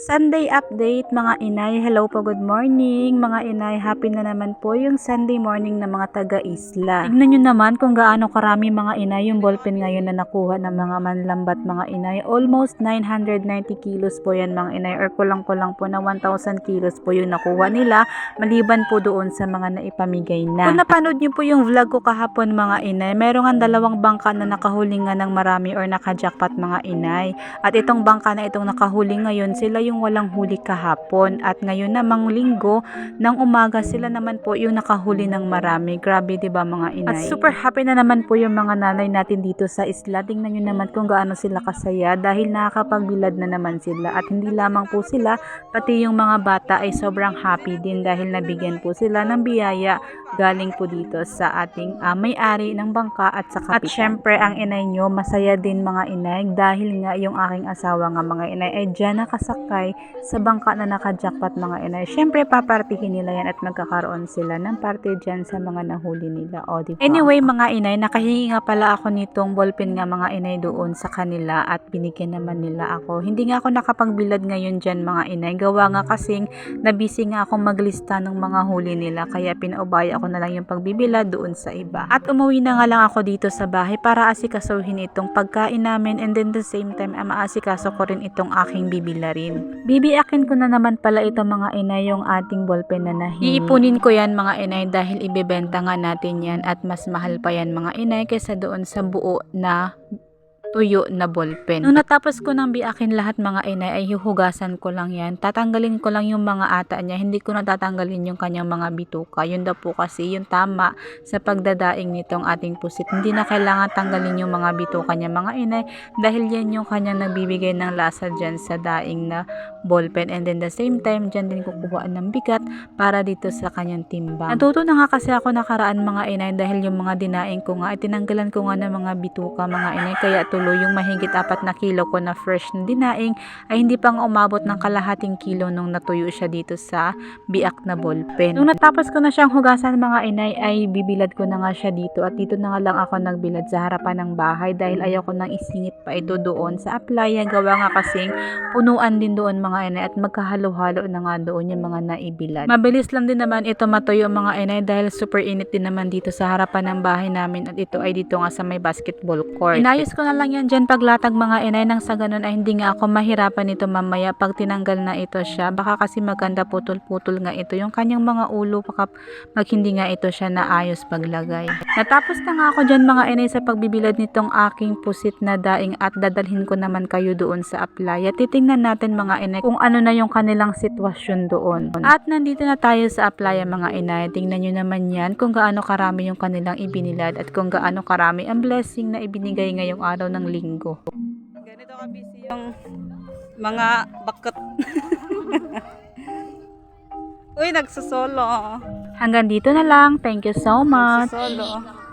Sunday update mga inay. Hello po, good morning mga inay. Happy na naman po yung Sunday morning ng mga taga-isla. Tignan nyo naman kung gaano karami mga inay yung ballpen ngayon na nakuha ng mga manlambat mga inay. Almost 990 kilos po yan mga inay, or kulang-kulang po na 1,000 kilos po yung nakuha nila, maliban po doon sa mga naipamigay na. Kung napanood nyo po yung vlog ko kahapon mga inay, meron nga dalawang bangka na nakahuli nga ng marami or nakajackpot mga inay. At itong bangka na itong nakahuli ngayon, sila yung walang huli kahapon. At ngayon namang linggo ng umaga, sila naman po yung nakahuli ng marami. Grabe, 'di ba mga inay? At super happy na naman po yung mga nanay natin dito sa isla. Tingnan nyo naman kung gaano sila kasaya dahil nakakapagbilad na naman sila. At hindi lamang po sila, pati yung mga bata ay sobrang happy din dahil nabigyan po sila ng biyaya galing po dito sa ating may-ari ng bangka at sa kapitan. At syempre ang inay nyo masaya din mga inay dahil nga yung aking asawa nga mga inay ay dyan nakasakay sa bangka na nakajackpot mga inay. Syempre papartihin nila yan at magkakaroon sila ng party dyan sa mga nahuli nila. O, diba? Anyway mga inay, nakahingi nga pala ako nitong ballpen nga mga inay doon sa kanila at binigyan naman nila ako. Hindi nga ako nakapagbilad ngayon dyan mga inay. Gawa nga kasing nabisi nga akong maglista ng mga huli nila, kaya pinaubaya ako na lang yung pagbibilad doon sa iba. At umuwi na nga lang ako dito sa bahay para asikasuhin itong pagkain namin, and then the same time maasikaso ko rin itong aking bibilarin. Bibiakin ko na naman pala ito mga inay yung ating ballpen na nahingi. Iipunin ko yan mga inay dahil ibebenta nga natin yan at mas mahal pa yan mga inay kaysa doon sa buo na tuyo na ballpen. Nung natapos ko nang biakin lahat mga inay, ay huhugasan ko lang yan. Tatanggalin ko lang yung mga ata niya. Hindi ko na tatanggalin yung kanyang mga bituka. Yun daw po kasi yung tama sa pagdadaing nitong ating pusit. Hindi na kailangan tanggalin yung mga bituka niya mga inay dahil yan yung kanyang nagbibigay ng lasa dyan sa daing na ballpen. And then the same time, dyan din kukuhaan ng bigat para dito sa kanyang timbang. Natuto na nga kasi ako nakaraan mga inay dahil yung mga dinaing ko nga, tinanggalan ko nga ng mga bituka mga inay, kaya yung mahigit 4 na kilo ko na fresh na dinaing ay hindi pang umabot ng kalahating kilo nung natuyo siya dito sa biak na ballpen. Nung natapos ko na siyang hugasan mga inay, ay bibilad ko na nga siya dito, at dito na nga lang ako nagbilad sa harapan ng bahay dahil ayaw ko nang isingit pa ito doon sa aplaya. Gawa nga kasing punuan din doon mga inay at magkahalo-halo na nga doon yung mga naibilad. Mabilis lang din naman ito matuyo mga inay dahil super init din naman dito sa harapan ng bahay namin, at ito ay dito nga sa may basketball court. Inayos ko na lang yan dyan paglatag mga inay, nang sa ganun ay hindi nga ako mahirapan nito mamaya pag tinanggal na ito siya. Baka kasi maganda putol-putol nga ito yung kanyang mga ulo pag hindi nga ito siya naayos paglagay. Natapos na nga ako dyan mga inay sa pagbibilad nitong aking pusit na daing, at dadalhin ko naman kayo doon sa aplaya. Titingnan natin mga inay kung ano na yung kanilang sitwasyon doon. At nandito na tayo sa aplaya mga inay. Tingnan nyo naman yan kung gaano karami yung kanilang ibinilad at kung gaano karami ang blessing na ibinigay ngayong araw ng linggo. Ganito kabisi yung mga bakit. Uy, nagsusolo. Hanggang dito na lang. Thank you so much. Nagsusolo.